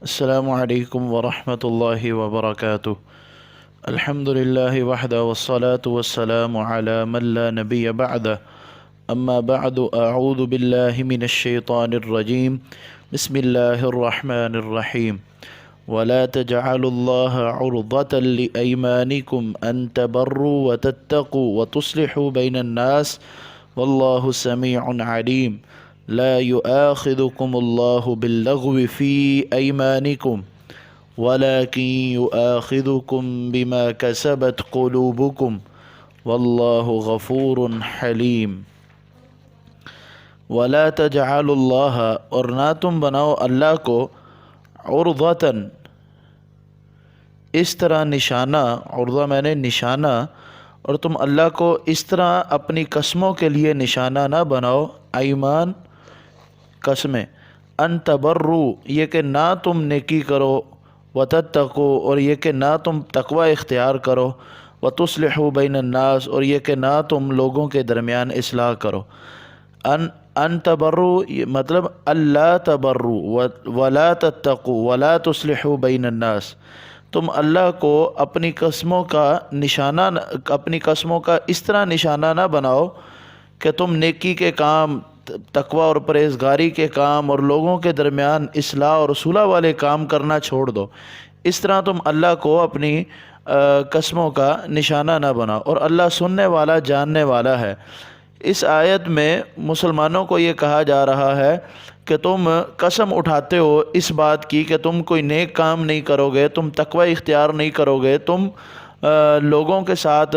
السلام علیکم ورحمۃ اللہ وبرکاتہ۔ الحمد للہ وحدہ والصلاة والسلام علی من لا نبی بعدہ، اما بعد اعوذ باللہ من الشیطان الرجیم، بسم اللہ الرحمن الرحیم۔ ولا تجعلوا الله عرضة لأيمانكم أن تبروا وتتقوا وتصلحوا بين الناس والله سميع عليم۔ لا يؤاخذكم الله باللغو في أيمانكم ولكن يؤاخذكم بما كسبت قلوبكم والله غفور حليم۔ ولا تجعلوا الله، اور نہ تم بناؤ اللہ کو، عرضتاً اس طرح نشانہ، عرضہ میں نے نشانہ، اور تم اللہ کو اس طرح اپنی قسموں کے لیے نشانہ نہ بناؤ، ایمان قسمیں، ان تبرو یہ کہ نہ تم نیکی کرو، وتتقو اور یہ کہ نہ تم تقوی اختیار کرو، وتصلحوا بین الناس اور یہ کہ نہ تم لوگوں کے درمیان اصلاح کرو۔ ان تبرو مطلب اللہ تبرو ولا تتقو ولا تصلحوا بین الناس، تم اللہ کو اپنی قسموں کا نشانہ، اپنی قسموں کا اس طرح نشانہ نہ بناؤ کہ تم نیکی کے کام، تقوی اور پرہیزگاری کے کام اور لوگوں کے درمیان اصلاح اور صلح والے کام کرنا چھوڑ دو۔ اس طرح تم اللہ کو اپنی قسموں کا نشانہ نہ بناؤ، اور اللہ سننے والا جاننے والا ہے۔ اس آیت میں مسلمانوں کو یہ کہا جا رہا ہے کہ تم قسم اٹھاتے ہو اس بات کی کہ تم کوئی نیک کام نہیں کرو گے، تم تقوی اختیار نہیں کرو گے، تم لوگوں کے ساتھ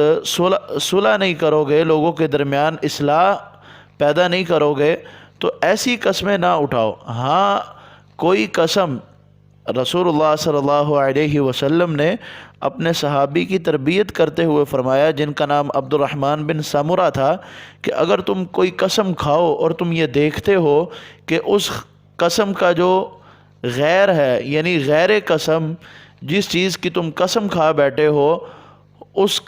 صلح نہیں کرو گے، لوگوں کے درمیان اصلاح پیدا نہیں کرو گے، تو ایسی قسمیں نہ اٹھاؤ۔ ہاں کوئی قسم، رسول اللہ صلی اللہ علیہ وسلم نے اپنے صحابی کی تربیت کرتے ہوئے فرمایا، جن کا نام عبد الرحمن بن سمرہ تھا، کہ اگر تم کوئی قسم کھاؤ اور تم یہ دیکھتے ہو کہ اس قسم کا جو غیر ہے، یعنی غیر قسم، جس چیز کی تم قسم کھا بیٹھے ہو، اس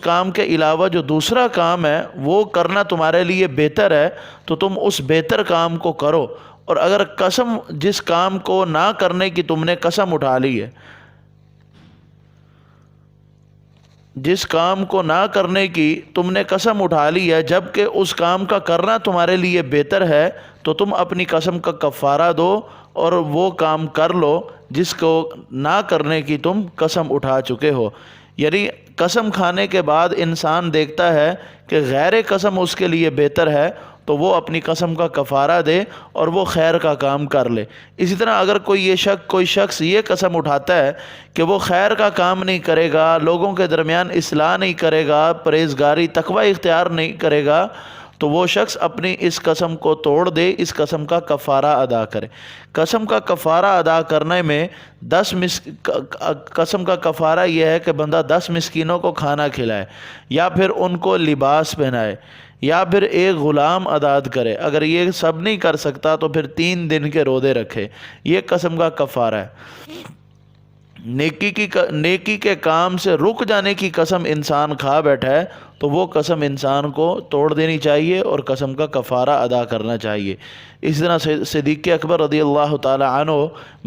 کام کے علاوہ جو دوسرا کام ہے وہ کرنا تمہارے لیے بہتر ہے، تو تم اس بہتر کام کو کرو۔ اور اگر قسم، جس کام کو نہ کرنے کی تم نے قسم اٹھا لی ہے، جس کام کو نہ کرنے کی تم نے قسم اٹھا لی ہے، جبکہ اس کام کا کرنا تمہارے لیے بہتر ہے، تو تم اپنی قسم کا کفارہ دو اور وہ کام کر لو جس کو نہ کرنے کی تم قسم اٹھا چکے ہو۔ یعنی قسم کھانے کے بعد انسان دیکھتا ہے کہ غیر قسم اس کے لیے بہتر ہے، تو وہ اپنی قسم کا کفارہ دے اور وہ خیر کا کام کر لے۔ اسی طرح اگر کوئی شخص یہ قسم اٹھاتا ہے کہ وہ خیر کا کام نہیں کرے گا، لوگوں کے درمیان اصلاح نہیں کرے گا، پرہیزگاری تقوی اختیار نہیں کرے گا، تو وہ شخص اپنی اس قسم کو توڑ دے، اس قسم کا کفارہ ادا کرے۔ قسم کا کفارہ ادا کرنے میں قسم کا کفارہ یہ ہے کہ بندہ 10 مسکینوں کو کھانا کھلائے، یا پھر ان کو لباس پہنائے، یا پھر ایک غلام آزاد کرے۔ اگر یہ سب نہیں کر سکتا تو پھر 3 دن کے روزے رکھے۔ یہ قسم کا کفارہ ہے۔ نیکی کے کام سے رک جانے کی قسم انسان کھا بیٹھا ہے، تو وہ قسم انسان کو توڑ دینی چاہیے اور قسم کا کفارہ ادا کرنا چاہیے۔ اسی طرح صدیق اکبر رضی اللہ تعالی عنہ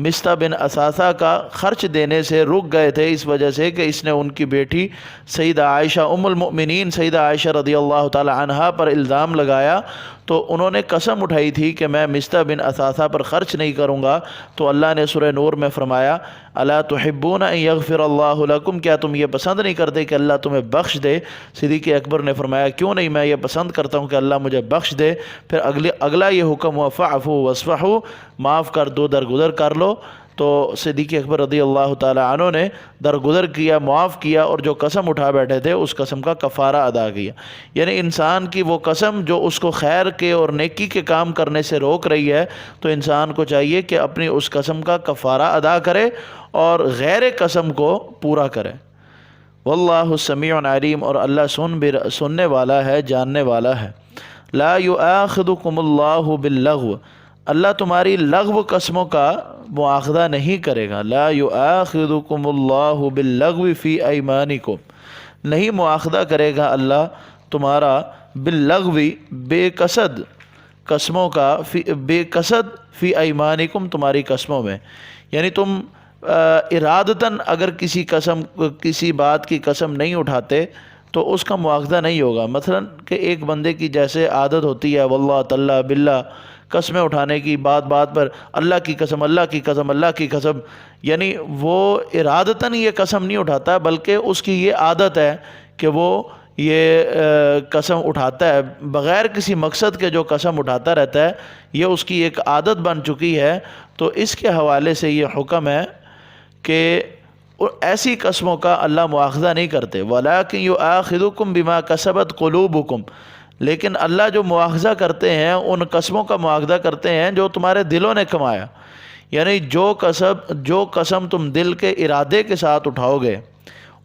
مصطح بن اثاثہ کا خرچ دینے سے رک گئے تھے، اس وجہ سے کہ اس نے ان کی بیٹی سیدہ عائشہ ام المؤمنین سیدہ عائشہ رضی اللہ تعالی عنہا پر الزام لگایا، تو انہوں نے قسم اٹھائی تھی کہ میں مصطح بن اثاثہ پر خرچ نہیں کروں گا۔ تو اللہ نے سورہ نور میں فرمایا، الا تحبون ان یغفر اللہ لکم، کیا تم یہ پسند نہیں کرتے کہ اللہ تمہیں بخش دے؟ صدیق اکبر نے فرمایا، کیوں نہیں، میں یہ پسند کرتا ہوں کہ اللہ مجھے بخش دے۔ پھر اگلا یہ حکم ہوا، فاعفوا واصفحوا، معاف کر دو، درگزر کر لو۔ تو صدیق اکبر رضی اللہ تعالی عنہ نے درگزر کیا، معاف کیا، اور جو قسم اٹھا بیٹھے تھے اس قسم کا کفارہ ادا کیا۔ یعنی انسان کی وہ قسم جو اس کو خیر کے اور نیکی کے کام کرنے سے روک رہی ہے، تو انسان کو چاہیے کہ اپنی اس قسم کا کفارہ ادا کرے اور غیر قسم کو پورا کرے۔ واللہ سمیع علیم، اور اللہ سننے والا ہے، جاننے والا ہے۔ لا یؤاخذکم اللہ باللغو، اللہ تمہاری لغو قسموں کا مواخذہ نہیں کرے گا۔ لا یؤاخذکم اللہ باللغو فی ایمانکم، نہیں مواخذہ کرے گا اللہ تمہارا باللغو، بے قصد قسموں کا بے قصد فی ایمانکم تمہاری قسموں میں، یعنی تم ارادتاً اگر کسی بات کی قسم نہیں اٹھاتے تو اس کا مواخذہ نہیں ہوگا۔ مثلا کہ ایک بندے کی جیسے عادت ہوتی ہے واللہ تعالیٰ باللہ قسمیں اٹھانے کی، بات بات پر اللہ کی قسم اللہ کی قسم اللہ کی قسم، یعنی وہ ارادتاً یہ قسم نہیں اٹھاتا بلکہ اس کی یہ عادت ہے کہ وہ یہ قسم اٹھاتا ہے بغیر کسی مقصد کے، جو قسم اٹھاتا رہتا ہے یہ اس کی ایک عادت بن چکی ہے۔ تو اس کے حوالے سے یہ حکم ہے کہ ایسی قسموں کا اللہ مواخذہ نہیں کرتے۔ وَلَٰكِن يُؤَاخِذُكُم بِمَا كَسَبَتْ قُلُوبُكُم، لیکن اللہ جو مواخذہ کرتے ہیں ان قسموں کا مواخذہ کرتے ہیں جو تمہارے دلوں نے کمایا، یعنی جو قسم تم دل کے ارادے کے ساتھ اٹھاؤ گے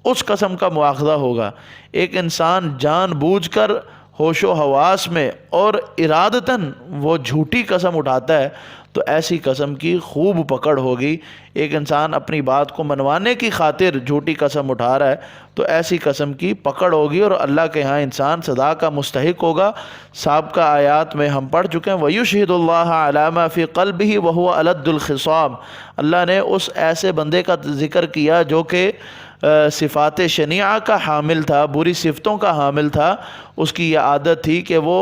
اس قسم کا مواخذہ ہوگا۔ ایک انسان جان بوجھ کر ہوش و حواس میں اور ارادتاً وہ جھوٹی قسم اٹھاتا ہے تو ایسی قسم کی خوب پکڑ ہوگی۔ ایک انسان اپنی بات کو منوانے کی خاطر جھوٹی قسم اٹھا رہا ہے تو ایسی قسم کی پکڑ ہوگی اور اللہ کے ہاں انسان سزا کا مستحق ہوگا۔ سابقہ آیات میں ہم پڑھ چکے ہیں وَيُشْهِدُ اللَّهَ عَلَى مَا فِي قَلْبِهِ وَهُوَ أَلَدُّ الْخِصَامِ، اللہ نے اس ایسے بندے کا ذکر کیا جو کہ صفات شنیعہ کا حامل تھا، بری صفتوں کا حامل تھا۔ اس کی یہ عادت تھی کہ وہ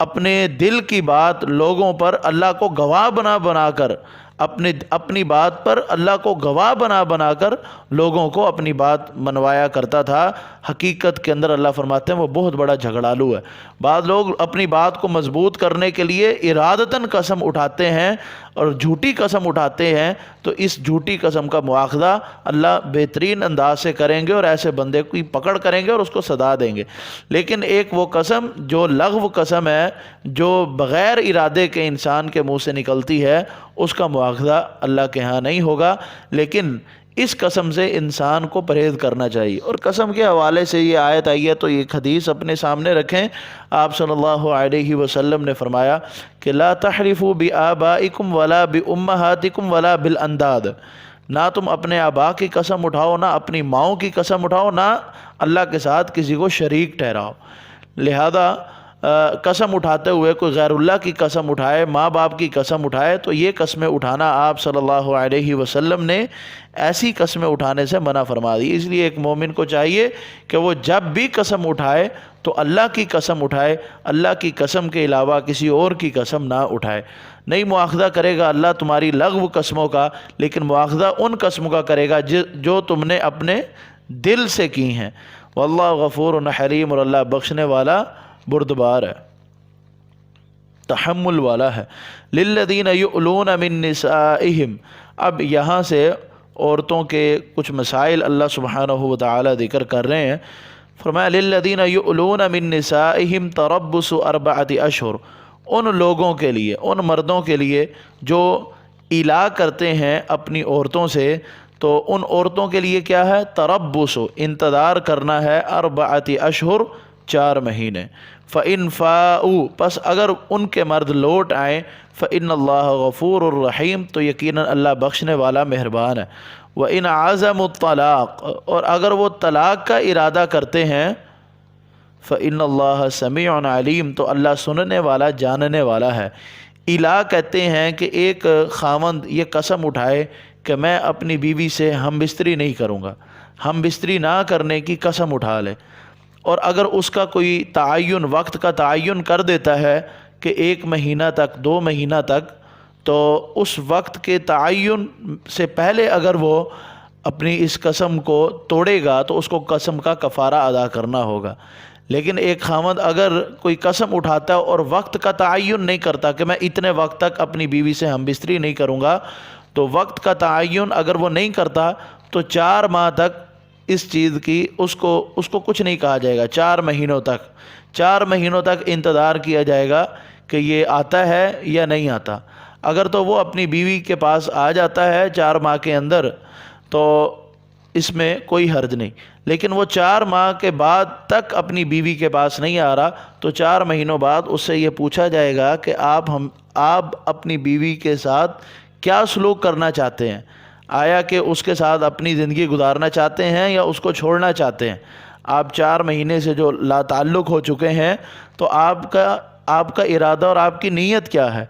اپنے دل کی بات لوگوں پر اللہ کو گواہ بنا کر اپنی بات پر اللہ کو گواہ بنا کر لوگوں کو اپنی بات منوایا کرتا تھا۔ حقیقت کے اندر اللہ فرماتے ہیں وہ بہت بڑا جھگڑالو ہے۔ بعض لوگ اپنی بات کو مضبوط کرنے کے لیے ارادتاً قسم اٹھاتے ہیں اور جھوٹی قسم اٹھاتے ہیں تو اس جھوٹی قسم کا مواخذہ اللہ بہترین انداز سے کریں گے اور ایسے بندے کی پکڑ کریں گے اور اس کو سزا دیں گے۔ لیکن ایک وہ قسم جو لغو قسم ہے، جو بغیر ارادے کے انسان کے منہ سے نکلتی ہے، اس کا مواخذہ اللہ کے ہاں نہیں ہوگا۔ لیکن اس قسم سے انسان کو پرہیز کرنا چاہیے۔ اور قسم کے حوالے سے یہ آیت آئی ہے تو ایک حدیث اپنے سامنے رکھیں۔ آپ صلی اللہ علیہ وسلم نے فرمایا کہ لا تحلفوا بآبائکم ولا بأمہاتکم ولا بالانداد، نہ تم اپنے آبا کی قسم اٹھاؤ، نہ اپنی ماؤں کی قسم اٹھاؤ، نہ اللہ کے ساتھ کسی کو شریک ٹھہراؤ۔ لہذا قسم اٹھاتے ہوئے کوئی غیر اللہ کی قسم اٹھائے، ماں باپ کی قسم اٹھائے تو یہ قسمیں اٹھانا آپ صلی اللہ علیہ وسلم نے ایسی قسمیں اٹھانے سے منع فرما دی۔ اس لیے ایک مومن کو چاہیے کہ وہ جب بھی قسم اٹھائے تو اللہ کی قسم اٹھائے، اللہ کی قسم کے علاوہ کسی اور کی قسم نہ اٹھائے۔ نہیں مواخذہ کرے گا اللہ تمہاری لغو قسموں کا، لیکن مواخذہ ان قسموں کا کرے گا جو تم نے اپنے دل سے کی ہیں۔ واللہ غفور حلیم، اور اللہ بخشنے والا بردبار ہے، تحمل والا ہے۔ للذین یؤلون من نسائہم، اب یہاں سے عورتوں کے کچھ مسائل اللہ سبحانہ وتعالی ذکر کر رہے ہیں۔ فرمایا للذین یؤلون من نسائہم تربص 4 اشہر، ان لوگوں کے لیے، ان مردوں کے لیے جو الا کرتے ہیں اپنی عورتوں سے، تو ان عورتوں کے لیے کیا ہے؟ تربص، انتظار کرنا ہے، 4 اشہر، 4 مہینے۔ فَإِن فَاءُوا، پس اگر ان کے مرد لوٹ آئیں، فَإِنَّ اللَّهَ غَفُورٌ الرحیم، تو یقیناً اللہ بخشنے والا مہربان ہے۔ وَإِنْ عَزَمُوا الطَّلَاقَ، اور اگر وہ طلاق کا ارادہ کرتے ہیں، فَإِنَّ اللَّهَ سَمِيعٌ عَلِيمٌ، تو اللہ سننے والا جاننے والا ہے۔ الا کہتے ہیں کہ ایک خاوند یہ قسم اٹھائے کہ میں اپنی بیوی سے ہم بستری نہیں کروں گا، ہم بستری نہ کرنے کی قسم اٹھا لے، اور اگر اس کا کوئی تعین، وقت کا تعین کر دیتا ہے کہ 1 مہینہ تک، 2 مہینہ تک، تو اس وقت کے تعین سے پہلے اگر وہ اپنی اس قسم کو توڑے گا تو اس کو قسم کا کفارہ ادا کرنا ہوگا۔ لیکن ایک خاوند اگر کوئی قسم اٹھاتا ہے اور وقت کا تعین نہیں کرتا کہ میں اتنے وقت تک اپنی بیوی سے ہم بستری نہیں کروں گا، تو وقت کا تعین اگر وہ نہیں کرتا تو 4 ماہ تک اس چیز کی اس کو کچھ نہیں کہا جائے گا۔ 4 مہینوں تک انتظار کیا جائے گا کہ یہ آتا ہے یا نہیں آتا۔ اگر تو وہ اپنی بیوی کے پاس آ جاتا ہے 4 ماہ کے اندر تو اس میں کوئی حرج نہیں، لیکن وہ 4 ماہ کے بعد تک اپنی بیوی کے پاس نہیں آ رہا تو 4 مہینوں بعد اس سے یہ پوچھا جائے گا کہ آپ اپنی بیوی کے ساتھ کیا سلوک کرنا چاہتے ہیں؟ آیا کہ اس کے ساتھ اپنی زندگی گزارنا چاہتے ہیں یا اس کو چھوڑنا چاہتے ہیں؟ آپ 4 مہینے سے جو لا تعلق ہو چکے ہیں تو آپ کا ارادہ اور آپ کی نیت کیا ہے،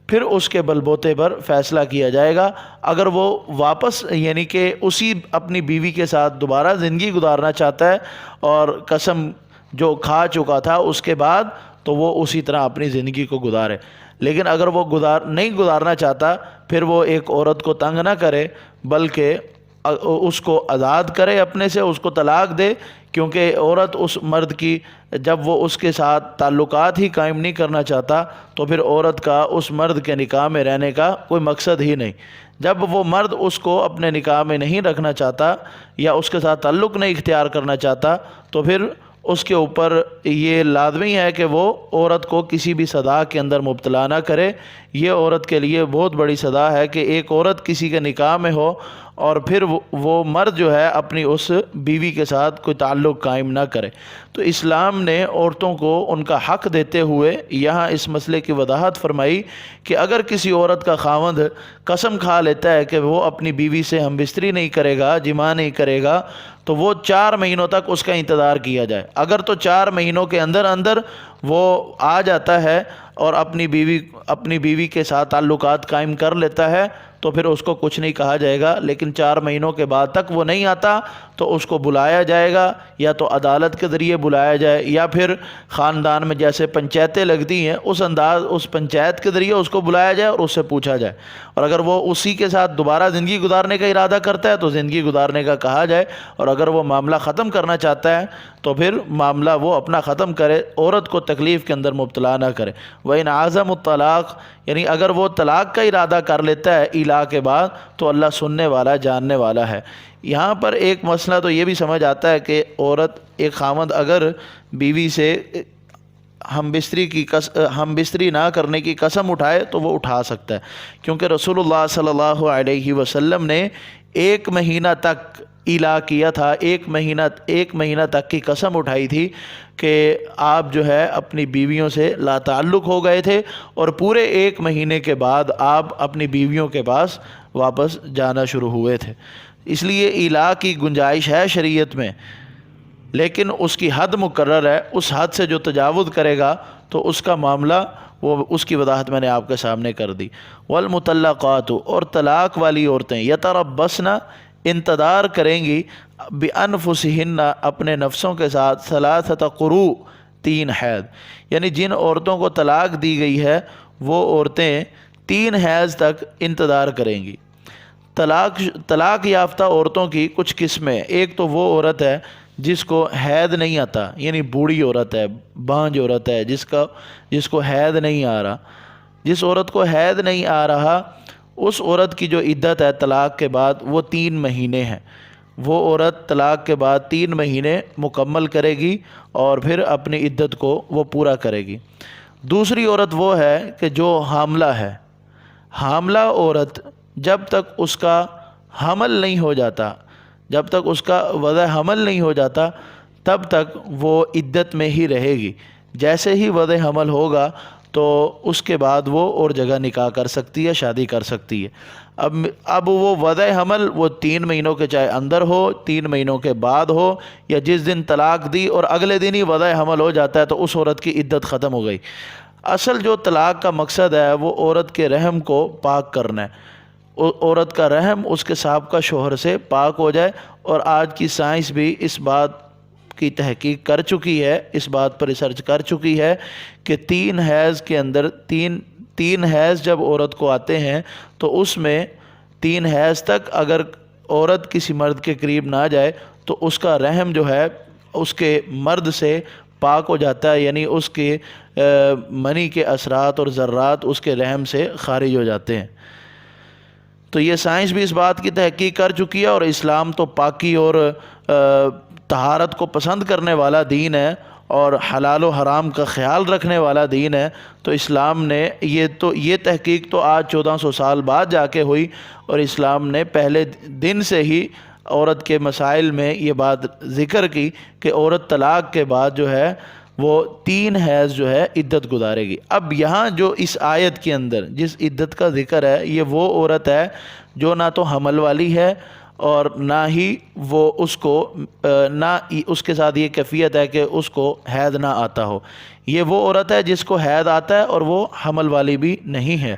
پھر اس کے بل بوتے پر فیصلہ کیا جائے گا۔ اگر وہ واپس یعنی کہ اسی اپنی بیوی کے ساتھ دوبارہ زندگی گزارنا چاہتا ہے اور قسم جو کھا چکا تھا اس کے بعد، تو وہ اسی طرح اپنی زندگی کو گزارے۔ لیکن اگر وہ نہیں گزارنا چاہتا، پھر وہ ایک عورت کو تنگ نہ کرے، بلکہ اس کو آزاد کرے اپنے سے، اس کو طلاق دے، کیونکہ عورت اس مرد کی جب وہ اس کے ساتھ تعلقات ہی قائم نہیں کرنا چاہتا، تو پھر عورت کا اس مرد کے نکاح میں رہنے کا کوئی مقصد ہی نہیں۔ جب وہ مرد اس کو اپنے نکاح میں نہیں رکھنا چاہتا یا اس کے ساتھ تعلق نہیں اختیار کرنا چاہتا، تو پھر اس کے اوپر یہ لازمی ہے کہ وہ عورت کو کسی بھی سزا کے اندر مبتلا نہ کرے۔ یہ عورت کے لیے بہت بڑی سزا ہے کہ ایک عورت کسی کے نکاح میں ہو اور پھر وہ مرد جو ہے اپنی اس بیوی کے ساتھ کوئی تعلق قائم نہ کرے۔ تو اسلام نے عورتوں کو ان کا حق دیتے ہوئے یہاں اس مسئلے کی وضاحت فرمائی کہ اگر کسی عورت کا خاوند قسم کھا لیتا ہے کہ وہ اپنی بیوی سے ہم بستری نہیں کرے گا، جماع نہیں کرے گا، تو وہ 4 مہینوں تک اس کا انتظار کیا جائے۔ اگر تو 4 مہینوں کے اندر وہ آ جاتا ہے اور اپنی بیوی کے ساتھ تعلقات قائم کر لیتا ہے، تو پھر اس کو کچھ نہیں کہا جائے گا۔ لیکن 4 مہینوں کے بعد تک وہ نہیں آتا تو اس کو بلایا جائے گا، یا تو عدالت کے ذریعے بلایا جائے، یا پھر خاندان میں جیسے پنچایتیں لگتی ہیں اس پنچایت کے ذریعے اس کو بلایا جائے اور اس سے پوچھا جائے۔ اور اگر وہ اسی کے ساتھ دوبارہ زندگی گزارنے کا ارادہ کرتا ہے تو زندگی گزارنے کا کہا جائے، اور اگر وہ معاملہ ختم کرنا چاہتا ہے تو پھر معاملہ وہ اپنا ختم کرے، عورت کو تکلیف کے اندر مبتلا نہ کرے۔ وَإِنْ عَزَمُ الطلاق، یعنی اگر وہ طلاق کا ارادہ کر لیتا ہے ایلا کے بعد، تو اللہ سننے والا جاننے والا ہے۔ یہاں پر ایک مسئلہ تو یہ بھی سمجھ آتا ہے کہ عورت ایک خاوند اگر بیوی سے ہم بستری نہ کرنے کی قسم اٹھائے تو وہ اٹھا سکتا ہے، کیونکہ رسول اللہ صلی اللہ علیہ وسلم نے 1 مہینہ تک ایلا کیا تھا، ایک مہینہ تک کی قسم اٹھائی تھی کہ آپ جو ہے اپنی بیویوں سے لا تعلق ہو گئے تھے، اور پورے 1 مہینے کے بعد آپ اپنی بیویوں کے پاس واپس جانا شروع ہوئے تھے۔ اس لیے ایلا کی گنجائش ہے شریعت میں، لیکن اس کی حد مقرر ہے۔ اس حد سے جو تجاوز کرے گا تو اس کا معاملہ اس کی وضاحت میں نے آپ کے سامنے کر دی۔ والمطلقات، اور طلاق والی عورتیں، یتربصن، انتظار کریں گی، بانفسہن، اپنے نفسوں کے ساتھ، 3 قروء، 3 حیض، یعنی جن عورتوں کو طلاق دی گئی ہے وہ عورتیں 3 حیض تک انتظار کریں گی۔ طلاق یافتہ عورتوں کی کچھ قسمیں، ایک تو وہ عورت ہے جس کو حید نہیں آتا، یعنی بوڑھی عورت ہے، بانجھ عورت ہے، جس کو حید نہیں آ رہا۔ جس عورت کو حید نہیں آ رہا، اس عورت کی جو عدت ہے طلاق کے بعد وہ 3 مہینے ہیں۔ وہ عورت طلاق کے بعد 3 مہینے مکمل کرے گی اور پھر اپنی عدت کو وہ پورا کرے گی۔ دوسری عورت وہ ہے کہ جو حاملہ ہے۔ حاملہ عورت جب تک اس کا حمل نہیں ہو جاتا، جب تک اس کا وضع حمل نہیں ہو جاتا، تب تک وہ عدت میں ہی رہے گی۔ جیسے ہی وضع حمل ہوگا تو اس کے بعد وہ اور جگہ نکاح کر سکتی ہے، شادی کر سکتی ہے۔ اب وہ وضع حمل وہ 3 مہینوں کے چاہے اندر ہو، 3 مہینوں کے بعد ہو، یا جس دن طلاق دی اور اگلے دن ہی وضع حمل ہو جاتا ہے، تو اس عورت کی عدت ختم ہو گئی۔ اصل جو طلاق کا مقصد ہے وہ عورت کے رحم کو پاک کرنا ہے، عورت کا رحم اس کے سابقہ شوہر سے پاک ہو جائے۔ اور آج کی سائنس بھی اس بات کی تحقیق کر چکی ہے، اس بات پر ریسرچ کر چکی ہے کہ 3 حیض کے اندر، تین حیض جب عورت کو آتے ہیں تو اس میں 3 حیض تک اگر عورت کسی مرد کے قریب نہ جائے تو اس کا رحم جو ہے اس کے مرد سے پاک ہو جاتا ہے، یعنی اس کے منی کے اثرات اور ذرات اس کے رحم سے خارج ہو جاتے ہیں۔ تو یہ سائنس بھی اس بات کی تحقیق کر چکی ہے، اور اسلام تو پاکی اور طہارت کو پسند کرنے والا دین ہے اور حلال و حرام کا خیال رکھنے والا دین ہے۔ تو اسلام نے یہ تحقیق تو آج 1400 سال بعد جا کے ہوئی، اور اسلام نے پہلے دن سے ہی عورت کے مسائل میں یہ بات ذکر کی کہ عورت طلاق کے بعد جو ہے وہ 3 حیض جو ہے عدت گزارے گی۔ اب یہاں جو اس آیت کے اندر جس عدت کا ذکر ہے، یہ وہ عورت ہے جو نہ تو حمل والی ہے اور نہ ہی وہ اس کو نہ اس کے ساتھ یہ کیفیت ہے کہ اس کو حید نہ آتا ہو۔ یہ وہ عورت ہے جس کو حید آتا ہے اور وہ حمل والی بھی نہیں ہے،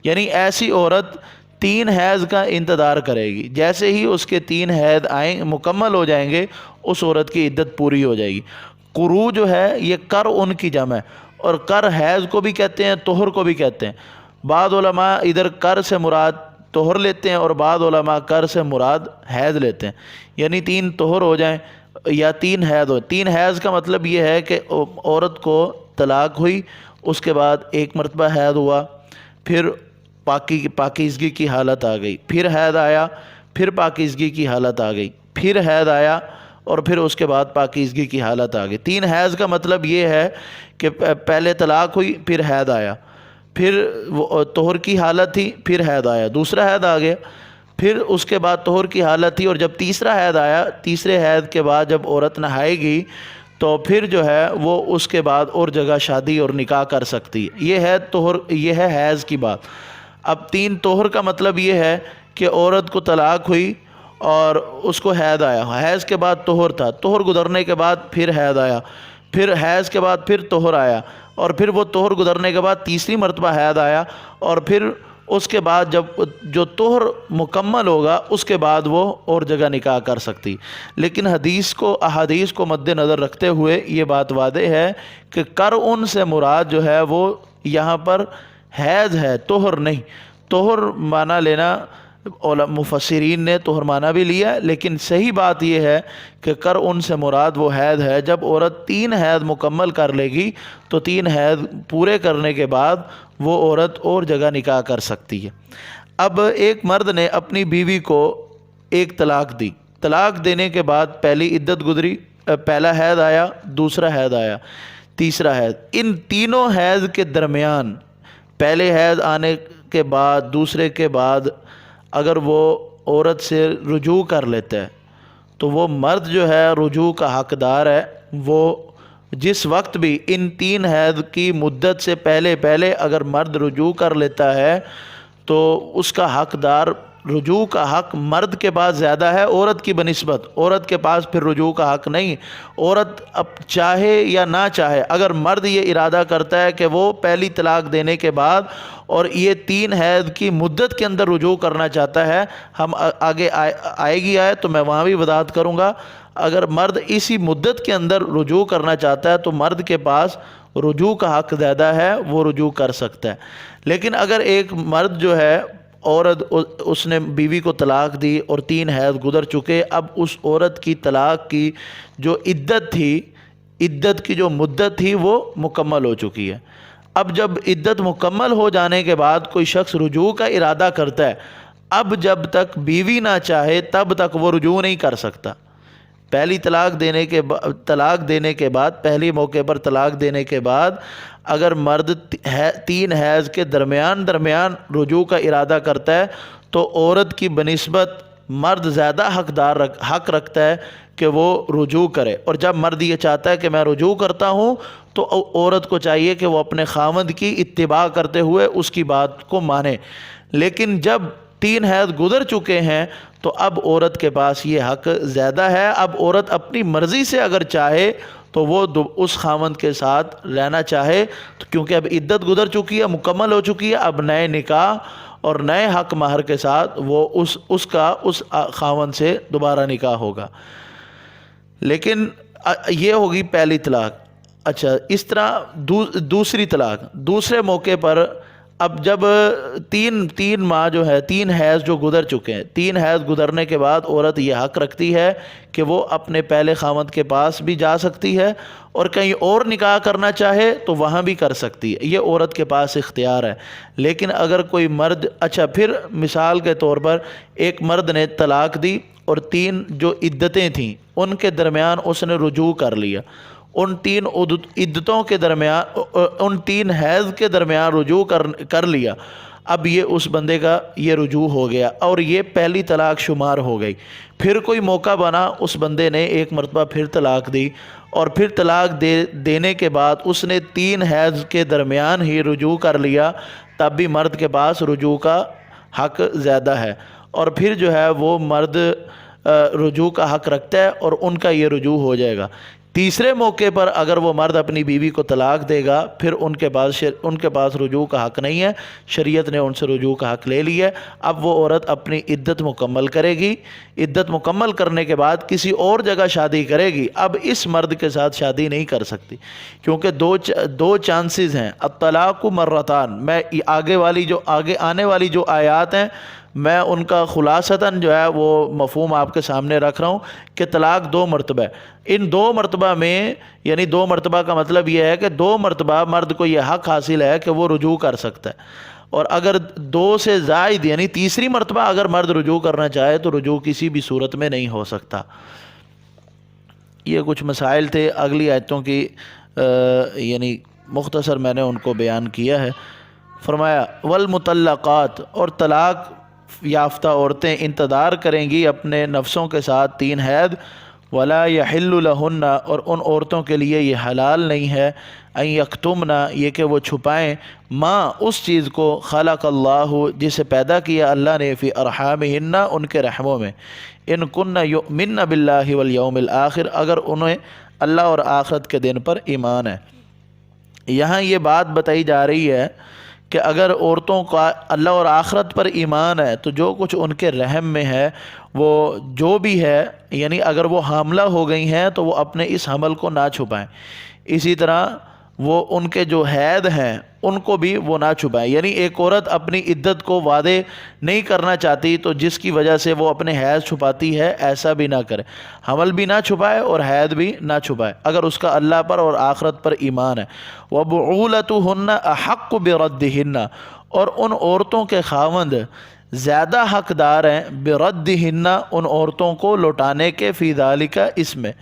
یعنی ایسی عورت 3 حیض کا انتظار کرے گی، جیسے ہی اس کے 3 حیض آئیں مکمل ہو جائیں گے اس عورت کی عدت پوری ہو جائے گی۔ قروء جو ہے یہ قرء کی جمع ہے، اور قر حیض کو بھی کہتے ہیں، طہر کو بھی کہتے ہیں۔ بعض علماء ادھر قر سے مراد طہر لیتے ہیں اور بعض علماء قر سے مراد حیض لیتے ہیں، یعنی 3 طہر ہو جائیں یا 3 حیض ہو۔ 3 حیض کا مطلب یہ ہے کہ عورت کو طلاق ہوئی، اس کے بعد ایک مرتبہ حیض ہوا، پھر پاکیزگی کی حالت آ گئی، پھر حیض آیا، پھر پاکیزگی کی حالت آ گئی، پھر حیض آیا، اور پھر اس کے بعد پاکیزگی کی حالت آ گئی۔ 3 حیض کا مطلب یہ ہے کہ پہلے طلاق ہوئی، پھر حیض آیا، پھر وہ طہر کی حالت تھی، پھر حیض آیا، دوسرا حیض آ گیا، پھر اس کے بعد طہر کی حالت تھی، اور جب تیسرا حیض آیا، تیسرے حیض کے بعد جب عورت نہائے گی تو پھر جو ہے وہ اس کے بعد اور جگہ شادی اور نکاح کر سکتی ہے۔ یہ ہے طہر، یہ ہے حیض کی بات۔ اب 3 طہر کا مطلب یہ ہے کہ عورت کو طلاق ہوئی اور اس کو حیض آیا، حیض کے بعد طہر تھا، طہر گزرنے کے بعد پھر حیض آیا، پھر حیض کے بعد پھر طہر آیا، اور پھر وہ طہر گزرنے کے بعد تیسری مرتبہ حیض آیا، اور پھر اس کے بعد جب جو طہر مکمل ہوگا اس کے بعد وہ اور جگہ نکاح کر سکتی۔ لیکن احادیث کو مد نظر رکھتے ہوئے یہ بات واضح ہے کہ قرء سے مراد جو ہے وہ یہاں پر حیض ہے، طہر نہیں۔ طہر معنی لینا مفسرین نے طہر معنی بھی لیا، لیکن صحیح بات یہ ہے کہ قرء سے مراد وہ حیض ہے۔ جب عورت 3 حیض مکمل کر لے گی تو 3 حیض پورے کرنے کے بعد وہ عورت اور جگہ نکاح کر سکتی ہے۔ اب ایک مرد نے اپنی بیوی کو ایک طلاق دی، طلاق دینے کے بعد پہلی عدت گزری، پہلا حیض آیا، دوسرا حیض آیا، تیسرا حیض۔ ان تینوں حیض کے درمیان، پہلے حیض آنے کے بعد، دوسرے کے بعد اگر وہ عورت سے رجوع کر لیتا ہے تو وہ مرد جو ہے رجوع کا حقدار ہے۔ وہ جس وقت بھی ان 3 حیض کی مدت سے پہلے اگر مرد رجوع کر لیتا ہے تو اس کا حقدار، رجوع کا حق مرد کے پاس زیادہ ہے عورت کی بنسبت، عورت کے پاس پھر رجوع کا حق نہیں۔ عورت اب چاہے یا نہ چاہے، اگر مرد یہ ارادہ کرتا ہے کہ وہ پہلی طلاق دینے کے بعد اور یہ 3 حیض کی مدت کے اندر رجوع کرنا چاہتا ہے، ہم آگے آئے گی تو میں وہاں بھی وضاحت کروں گا، اگر مرد اسی مدت کے اندر رجوع کرنا چاہتا ہے تو مرد کے پاس رجوع کا حق زیادہ ہے، وہ رجوع کر سکتا ہے۔ لیکن اگر ایک مرد جو ہے، عورت اس نے بیوی کو طلاق دی اور 3 حیض گزر چکے، اب اس عورت کی طلاق کی جو عدت تھی، عدت کی جو مدت تھی وہ مکمل ہو چکی ہے۔ اب جب عدت مکمل ہو جانے کے بعد کوئی شخص رجوع کا ارادہ کرتا ہے، اب جب تک بیوی نہ چاہے تب تک وہ رجوع نہیں کر سکتا۔ پہلی طلاق دینے کے بعد پہلی موقع پر طلاق دینے کے بعد اگر مرد 3 حیض کے درمیان رجوع کا ارادہ کرتا ہے تو عورت کی بنسبت مرد زیادہ حق رکھتا ہے کہ وہ رجوع کرے، اور جب مرد یہ چاہتا ہے کہ میں رجوع کرتا ہوں تو عورت کو چاہیے کہ وہ اپنے خاوند کی اتباع کرتے ہوئے اس کی بات کو مانے۔ لیکن جب 3 حیض گزر چکے ہیں تو اب عورت کے پاس یہ حق زیادہ ہے۔ اب عورت اپنی مرضی سے اگر چاہے تو وہ اس خاوند کے ساتھ رہنا چاہے، کیونکہ اب عدت گزر چکی ہے، مکمل ہو چکی ہے، اب نئے نکاح اور نئے حق مہر کے ساتھ وہ اس خاوند سے دوبارہ نکاح ہوگا۔ لیکن یہ ہوگی پہلی طلاق۔ اچھا، اس طرح دوسری طلاق، دوسرے موقع پر اب جب 3 ماہ جو ہے، 3 حیض جو گزر چکے ہیں، 3 حیض گزرنے کے بعد عورت یہ حق رکھتی ہے کہ وہ اپنے پہلے خاوند کے پاس بھی جا سکتی ہے، اور کہیں اور نکاح کرنا چاہے تو وہاں بھی کر سکتی ہے، یہ عورت کے پاس اختیار ہے۔ لیکن اگر کوئی مرد، اچھا پھر مثال کے طور پر ایک مرد نے طلاق دی اور 3 جو عدتیں تھیں ان کے درمیان اس نے رجوع کر لیا، ان 3 عدتوں کے درمیان، ان 3 حیض کے درمیان رجوع کر لیا، اب یہ اس بندے کا یہ رجوع ہو گیا اور یہ پہلی طلاق شمار ہو گئی۔ پھر کوئی موقع بنا، اس بندے نے ایک مرتبہ پھر طلاق دی، اور پھر طلاق دینے کے بعد اس نے 3 حیض کے درمیان ہی رجوع کر لیا، تب بھی مرد کے پاس رجوع کا حق زیادہ ہے۔ اور پھر جو ہے وہ مرد رجوع کا حق رکھتا ہے اور ان کا یہ رجوع ہو جائے گا۔ تیسرے موقع پر اگر وہ مرد اپنی بیوی کو طلاق دے گا پھر ان کے پاس رجوع کا حق نہیں ہے، شریعت نے ان سے رجوع کا حق لے لیا ہے۔ اب وہ عورت اپنی عدت مکمل کرے گی، عدت مکمل کرنے کے بعد کسی اور جگہ شادی کرے گی، اب اس مرد کے ساتھ شادی نہیں کر سکتی، کیونکہ دو چانسز ہیں، الطلاق مرتان۔ میں آگے آنے والی جو آیات ہیں میں ان کا خلاصتاً جو ہے وہ مفہوم آپ کے سامنے رکھ رہا ہوں کہ طلاق 2 مرتبہ ہے۔ ان 2 مرتبہ میں، یعنی 2 مرتبہ کا مطلب یہ ہے کہ 2 مرتبہ مرد کو یہ حق حاصل ہے کہ وہ رجوع کر سکتا ہے، اور اگر 2 سے زائد یعنی تیسری مرتبہ اگر مرد رجوع کرنا چاہے تو رجوع کسی بھی صورت میں نہیں ہو سکتا۔ یہ کچھ مسائل تھے، اگلی آیتوں کی یعنی مختصر میں نے ان کو بیان کیا ہے۔ فرمایا والمطلقات، اور طلاق یافتہ عورتیں انتظار کریں گی اپنے نفسوں کے ساتھ 3 حید، ولا یحل لہن، اور ان عورتوں کے لیے یہ حلال نہیں ہے، ان یکتمن، یہ کہ وہ چھپائیں، ما، اس چیز کو، خلق اللہ، جسے پیدا کیا اللہ نے، فی ارحامہن، ان کے رحموں میں، ان کن یؤمن باللہ والیوم الآخر، اگر انہیں اللہ اور آخرت کے دن پر ایمان ہے۔ یہاں یہ بات بتائی جا رہی ہے کہ اگر عورتوں کا اللہ اور آخرت پر ایمان ہے تو جو کچھ ان کے رحم میں ہے وہ جو بھی ہے، یعنی اگر وہ حاملہ ہو گئی ہیں تو وہ اپنے اس حمل کو نہ چھپائیں، اسی طرح وہ ان کے جو حید ہیں ان کو بھی وہ نہ چھپائیں۔ یعنی ایک عورت اپنی عدت کو وعدے نہیں کرنا چاہتی تو جس کی وجہ سے وہ اپنے حید چھپاتی ہے، ایسا بھی نہ کرے، حمل بھی نہ چھپائے اور حید بھی نہ چھپائے اگر اس کا اللہ پر اور آخرت پر ایمان ہے۔ وَبُعُولَتُهُنَّ أَحَقُّ بِرَدِّهِنَّ، اور ان عورتوں کے خاوند زیادہ حقدار ہیں، بردہن، ان عورتوں کو لوٹانے کے، فی ذالک، اس میں،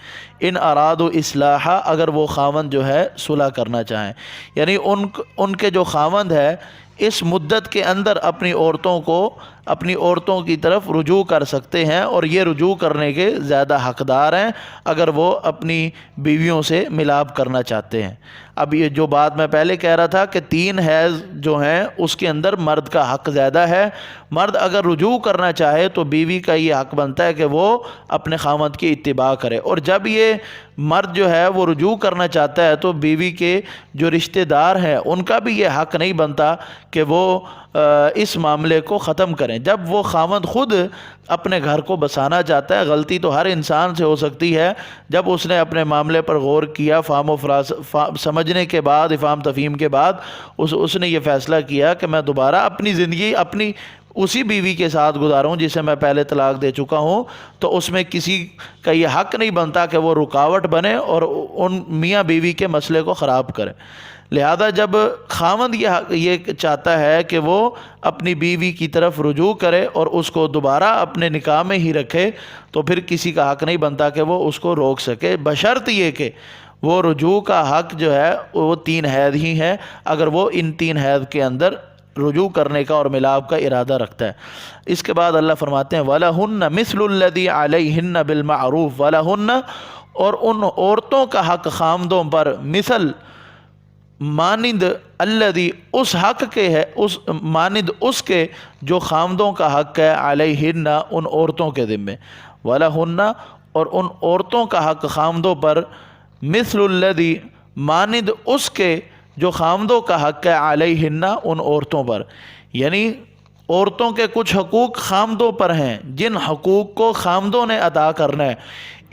ان ارادوا اصلاحا، اگر وہ خاوند جو ہے صلح کرنا چاہیں، یعنی ان کے جو خاوند ہے اس مدت کے اندر اپنی عورتوں کی طرف رجوع کر سکتے ہیں، اور یہ رجوع کرنے کے زیادہ حقدار ہیں اگر وہ اپنی بیویوں سے ملاپ کرنا چاہتے ہیں۔ اب یہ جو بات میں پہلے کہہ رہا تھا کہ 3 حیض جو ہیں اس کے اندر مرد کا حق زیادہ ہے، مرد اگر رجوع کرنا چاہے تو بیوی کا یہ حق بنتا ہے کہ وہ اپنے خاوند کی اتباع کرے، اور جب یہ مرد جو ہے وہ رجوع کرنا چاہتا ہے تو بیوی کے جو رشتہ دار ہیں ان کا بھی یہ حق نہیں بنتا کہ وہ اس معاملے کو ختم کریں۔ جب وہ خاوند خود اپنے گھر کو بسانا چاہتا ہے، غلطی تو ہر انسان سے ہو سکتی ہے، جب اس نے اپنے معاملے پر غور کیا، سمجھنے کے بعد، افہام تفہیم کے بعد اس نے یہ فیصلہ کیا کہ میں دوبارہ اپنی زندگی اپنی اسی بیوی کے ساتھ گزاروں جسے میں پہلے طلاق دے چکا ہوں، تو اس میں کسی کا یہ حق نہیں بنتا کہ وہ رکاوٹ بنے اور ان میاں بیوی کے مسئلے کو خراب کرے۔ لہذا جب خاوند یہ چاہتا ہے کہ وہ اپنی بیوی کی طرف رجوع کرے اور اس کو دوبارہ اپنے نکاح میں ہی رکھے تو پھر کسی کا حق نہیں بنتا کہ وہ اس کو روک سکے، بشرط یہ کہ وہ رجوع کا حق جو ہے وہ 3 حید ہی ہے، اگر وہ ان 3 حید کے اندر رجوع کرنے کا اور ملاپ کا ارادہ رکھتا ہے۔ اس کے بعد اللہ فرماتے ہیں وَلَهُنَّ مِثْلُ الَّذِي عَلَيْهِنَّ بِالْمَعْرُوفِ، وَلَهُنَّ، اور ان عورتوں کا حق خاوندوں پر، مثل، مانند، الذی، اس حق کے ہے، مانند اس کے جو خاوندوں کا حق ہے، علیہن، ان عورتوں کے ذمے، وَلَهُنَّ، اور ان عورتوں کا حق خاوندوں پر، مثل الذی، مانند اس کے جو خاوندوں کا حق ہے، علیہن، ان عورتوں پر، یعنی عورتوں کے کچھ حقوق خاوندوں پر ہیں جن حقوق کو خاوندوں نے ادا کرنا ہے،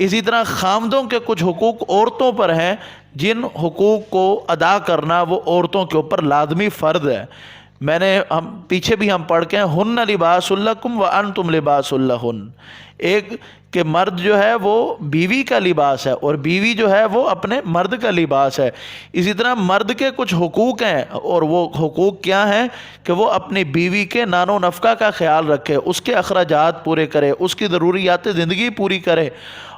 اسی طرح خاوندوں کے کچھ حقوق عورتوں پر ہیں جن حقوق کو ادا کرنا وہ عورتوں کے اوپر لازمی فرض ہے۔ پیچھے بھی ہم پڑھ کے ہیں ہن لباس لکم وانتم لباس لہن، ایک کہ مرد جو ہے وہ بیوی کا لباس ہے اور بیوی جو ہے وہ اپنے مرد کا لباس ہے، اسی طرح مرد کے کچھ حقوق ہیں اور وہ حقوق کیا ہیں کہ وہ اپنی بیوی کے نان و نفقہ کا خیال رکھے، اس کے اخراجات پورے کرے، اس کی ضروریات زندگی پوری کرے،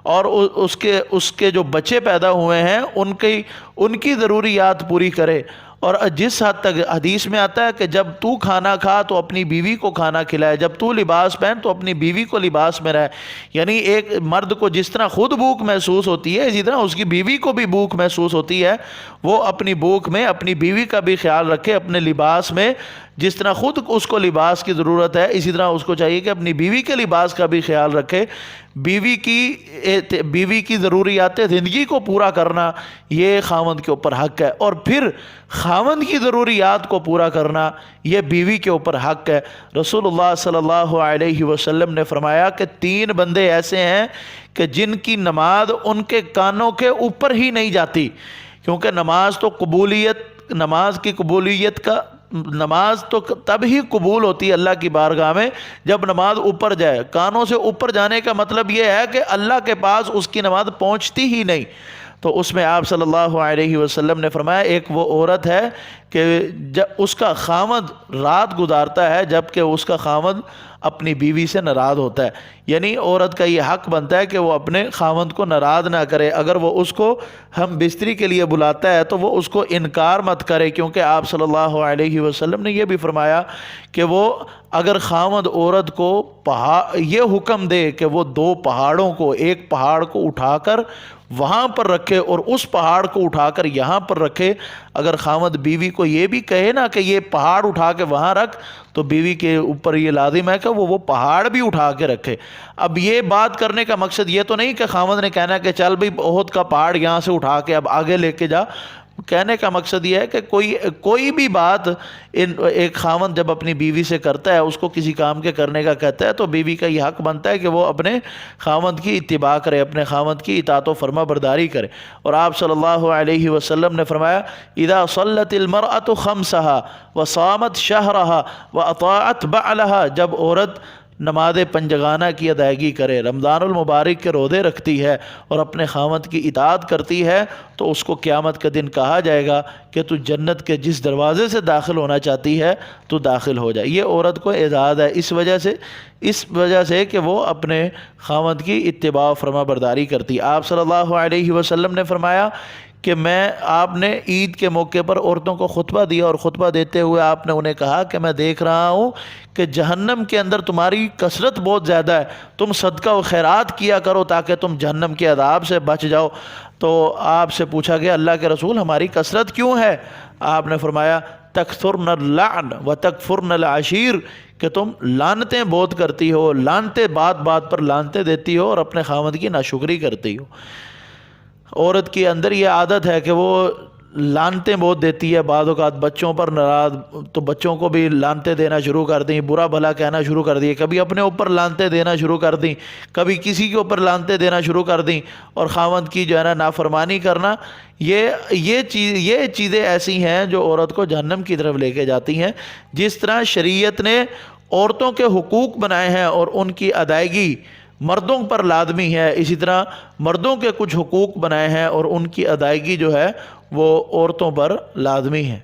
اور اس کے جو بچے پیدا ہوئے ہیں ان کی ضروریات پوری کرے، اور جس حد تک حدیث میں آتا ہے کہ جب تو کھانا کھا تو اپنی بیوی کو کھانا کھلائے، جب تو لباس پہن تو اپنی بیوی کو لباس میں رہے، یعنی ایک مرد کو جس طرح خود بھوک محسوس ہوتی ہے اسی طرح اس کی بیوی کو بھی بھوک محسوس ہوتی ہے، وہ اپنی بھوک میں اپنی بیوی کا بھی خیال رکھے، اپنے لباس میں جس طرح خود اس کو لباس کی ضرورت ہے اسی طرح اس کو چاہیے کہ اپنی بیوی کے لباس کا بھی خیال رکھے۔ بیوی کی ضروریات زندگی کو پورا کرنا یہ خاوند کے اوپر حق ہے، اور پھر خاوند کی ضروریات کو پورا کرنا یہ بیوی کے اوپر حق ہے۔ رسول اللہ صلی اللہ علیہ وسلم نے فرمایا کہ 3 بندے ایسے ہیں کہ جن کی نماز ان کے کانوں کے اوپر ہی نہیں جاتی، کیونکہ نماز کی قبولیت کا نماز تو تب ہی قبول ہوتی ہے اللہ کی بارگاہ میں جب نماز اوپر جائے۔ کانوں سے اوپر جانے کا مطلب یہ ہے کہ اللہ کے پاس اس کی نماز پہنچتی ہی نہیں۔ تو اس میں آپ صلی اللہ علیہ وسلم نے فرمایا ایک وہ عورت ہے کہ جب اس کا خاوند رات گزارتا ہے جبکہ اس کا خاوند اپنی بیوی سے ناراض ہوتا ہے، یعنی عورت کا یہ حق بنتا ہے کہ وہ اپنے خاوند کو ناراض نہ کرے، اگر وہ اس کو ہم بستری کے لیے بلاتا ہے تو وہ اس کو انکار مت کرے، کیونکہ آپ صلی اللہ علیہ وسلم نے یہ بھی فرمایا کہ وہ اگر خاوند عورت کو یہ حکم دے کہ وہ 2 پہاڑوں کو، ایک پہاڑ کو اٹھا کر وہاں پر رکھے اور اس پہاڑ کو اٹھا کر یہاں پر رکھے، اگر خاوند بیوی کو یہ بھی کہے نا کہ یہ پہاڑ اٹھا کے وہاں رکھ تو بیوی کے اوپر یہ لازم ہے کہ وہ پہاڑ بھی اٹھا کے رکھے۔ اب یہ بات کرنے کا مقصد یہ تو نہیں کہ خاوند نے کہنا کہ چل بھئی احد کا پہاڑ یہاں سے اٹھا کے اب آگے لے کے جا، کہنے کا مقصد یہ ہے کہ کوئی بھی بات ایک خاوند جب اپنی بیوی سے کرتا ہے، اس کو کسی کام کے کرنے کا کہتا ہے تو بیوی کا یہ حق بنتا ہے کہ وہ اپنے خاوند کی اتباع کرے، اپنے خاوند کی اطاعت و فرما برداری کرے۔ اور آپ صلی اللہ علیہ وسلم نے فرمایا اذا صلت المرأة خمسها وصامت شهرها واطاعت بعلها، جب عورت نماز پنجگانہ کی ادائیگی کرے، رمضان المبارک کے روزے رکھتی ہے اور اپنے خاوند کی اطاعت کرتی ہے تو اس کو قیامت کے دن کہا جائے گا کہ تو جنت کے جس دروازے سے داخل ہونا چاہتی ہے تو داخل ہو جائے۔ یہ عورت کو اعزاز ہے اس وجہ سے کہ وہ اپنے خاوند کی اتباع و فرما برداری کرتی ہے۔ آپ صلی اللہ علیہ وسلم نے فرمایا کہ آپ نے عید کے موقع پر عورتوں کو خطبہ دیا اور خطبہ دیتے ہوئے آپ نے انہیں کہا کہ میں دیکھ رہا ہوں کہ جہنم کے اندر تمہاری کثرت بہت زیادہ ہے، تم صدقہ و خیرات کیا کرو تاکہ تم جہنم کے عذاب سے بچ جاؤ۔ تو آپ سے پوچھا گیا اللہ کے رسول ہماری کثرت کیوں ہے؟ آپ نے فرمایا تکثرن اللعن وتکفرن العشیر، کہ تم لعنتیں بہت کرتی ہو، لعنتیں بات بات پر لعنتیں دیتی ہو اور اپنے خاوند کی ناشکری کرتی ہو۔ عورت کے اندر یہ عادت ہے کہ وہ لعنتیں بہت دیتی ہے، بعض اوقات بچوں پر ناراض تو بچوں کو بھی لعنتیں دینا شروع کر دیں، برا بھلا کہنا شروع کر دیں، کبھی اپنے اوپر لعنتیں دینا شروع کر دیں، کبھی کسی کے اوپر لعنتیں دینا شروع کر دیں، اور خاوند کی جو ہے نا نافرمانی کرنا، یہ چیزیں ایسی ہیں جو عورت کو جہنم کی طرف لے کے جاتی ہیں۔ جس طرح شریعت نے عورتوں کے حقوق بنائے ہیں اور ان کی ادائیگی مردوں پر لازمی ہے، اسی طرح مردوں کے کچھ حقوق بنائے ہیں اور ان کی ادائیگی جو ہے وہ عورتوں پر لازمی ہے۔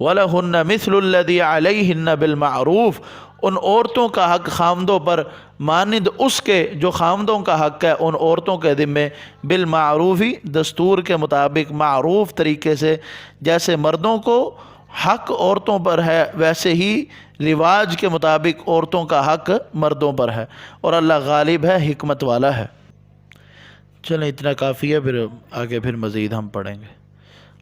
وَلَهُنَّ مِثْلُ الَّذِي عَلَيْهِنَّ بِالْمَعْرُوفِ، ان عورتوں کا حق خاوندوں پر مانند اس کے جو خاوندوں کا حق ہے ان عورتوں کے ذمے، بالمعروفی دستور کے مطابق، معروف طریقے سے، جیسے مردوں کو حق عورتوں پر ہے ویسے ہی رواج کے مطابق عورتوں کا حق مردوں پر ہے، اور اللہ غالب ہے، حکمت والا ہے۔ چلیں اتنا کافی ہے، پھر آگے پھر مزید ہم پڑھیں گے۔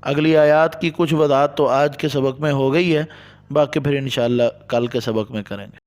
اگلی آیات کی کچھ وضاحت تو آج کے سبق میں ہو گئی ہے، باقی پھر انشاءاللہ کل کے سبق میں کریں گے۔